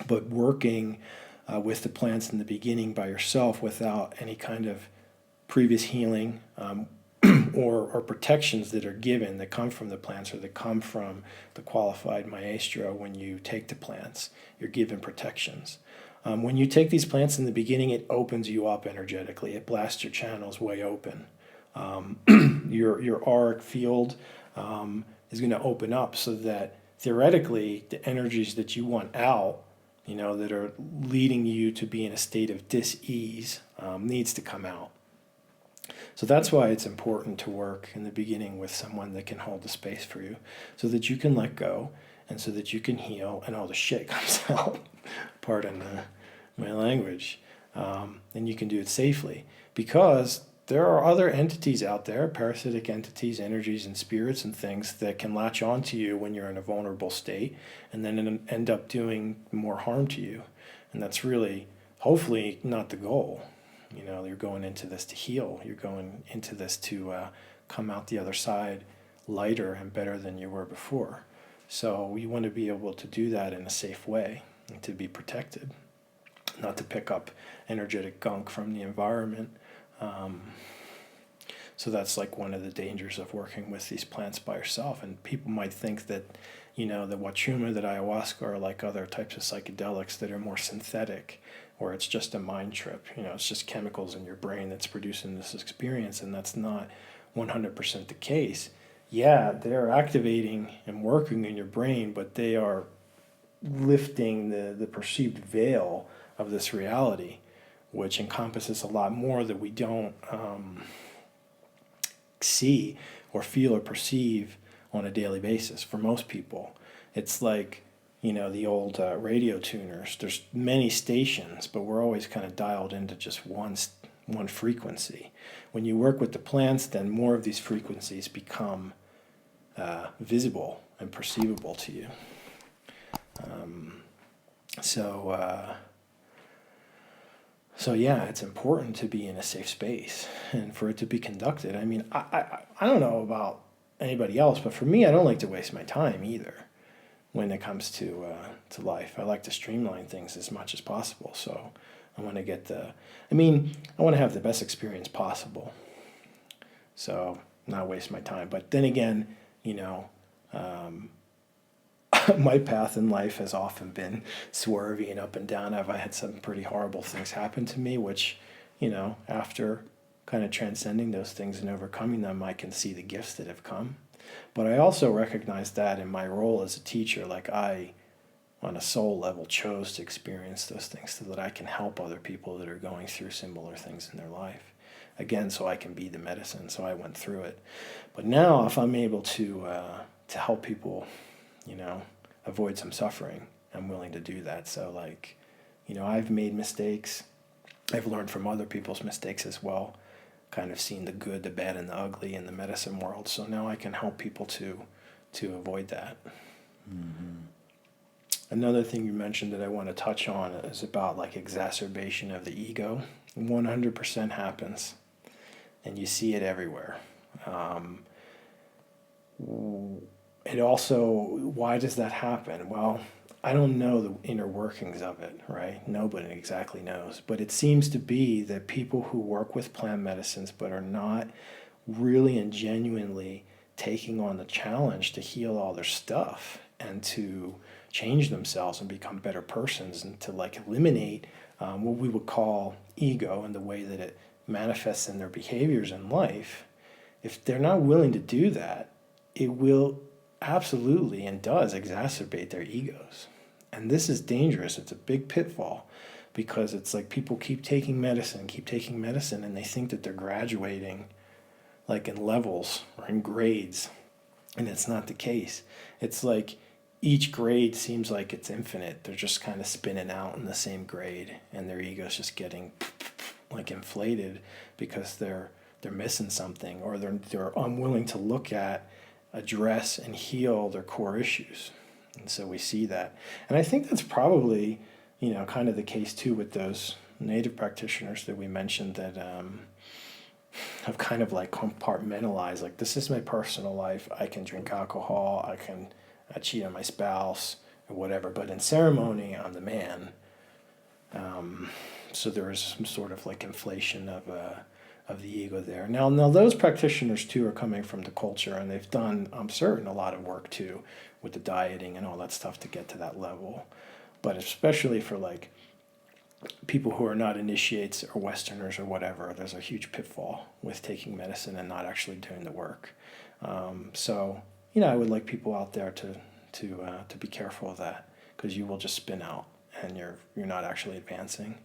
But working with the plants in the beginning by yourself without any kind of previous healing or protections that are given that come from the plants or that come from the qualified maestro. When you take the plants, you're given protections. When you take these plants in the beginning, it opens you up energetically. It blasts your channels way open. Your auric field is going to open up so that theoretically the energies that you want out, that are leading you to be in a state of dis-ease, needs to come out. So that's why it's important to work in the beginning with someone that can hold the space for you, so that you can let go and so that you can heal and all the shit comes out. Pardon my language. And you can do it safely, because there are other entities out there, parasitic entities, energies, and spirits and things that can latch onto you when you're in a vulnerable state and then end up doing more harm to you. And that's really, hopefully, not the goal. You're going into this to heal. You're going into this to come out the other side lighter and better than you were before. So you want to be able to do that in a safe way and to be protected, not to pick up energetic gunk from the environment. So that's like one of the dangers of working with these plants by yourself. And people might think that, the wachuma, that ayahuasca are like other types of psychedelics that are more synthetic, or it's just a mind trip. It's just chemicals in your brain that's producing this experience, and that's not 100% the case. Yeah, they're activating and working in your brain, but they are lifting the perceived veil of this reality, which encompasses a lot more that we don't see or feel or perceive on a daily basis. For most people, it's like, the old radio tuners. There's many stations, but we're always kind of dialed into just one frequency. When you work with the plants, then more of these frequencies become visible and perceivable to you. So yeah, it's important to be in a safe space and for it to be conducted. I mean, I don't know about anybody else, but for me, I don't like to waste my time either when it comes to life. I like to streamline things as much as possible. So I want to I want to have the best experience possible. So not waste my time. But then again, my path in life has often been swervy and up and down. I've had some pretty horrible things happen to me, which, after kind of transcending those things and overcoming them, I can see the gifts that have come. But I also recognize that in my role as a teacher, like I, on a soul level, chose to experience those things so that I can help other people that are going through similar things in their life. Again, so I can be the medicine. So I went through it. But now, if I'm able to help people, avoid some suffering, I'm willing to do that. So I've made mistakes. I've learned from other people's mistakes as well, kind of seen the good, the bad, and the ugly in the medicine world. So now I can help people to avoid that. Mm-hmm. Another thing you mentioned that I want to touch on is about exacerbation of the ego. 100% happens, and you see it everywhere. It also, why does that happen? Well, I don't know the inner workings of it, right? Nobody exactly knows. But it seems to be that people who work with plant medicines but are not really and genuinely taking on the challenge to heal all their stuff and to change themselves and become better persons and to eliminate what we would call ego and the way that it manifests in their behaviors in life, if they're not willing to do that, it will absolutely and does exacerbate their egos. And this is dangerous. It's a big pitfall, because it's like people keep taking medicine, and they think that they're graduating in levels or in grades, and it's not the case. It's like each grade seems like it's infinite. They're just kind of spinning out in the same grade, and their ego's just getting inflated because they're missing something, or they're unwilling to look at, address, and heal their core issues. And so we see that. And I think that's probably, kind of the case too with those native practitioners that we mentioned that have kind of compartmentalized, this is my personal life. I can drink alcohol. I can cheat on my spouse. or whatever. But in ceremony, I'm the man. So there is some sort of like inflation of the ego there. Now those practitioners too are coming from the culture, and they've done, I'm certain, a lot of work too with the dieting and all that stuff to get to that level. But especially for like people who are not initiates or Westerners or whatever, there's a huge pitfall with taking medicine and not actually doing the work. So I would like people out there to be careful of that, because you will just spin out and you're not actually advancing.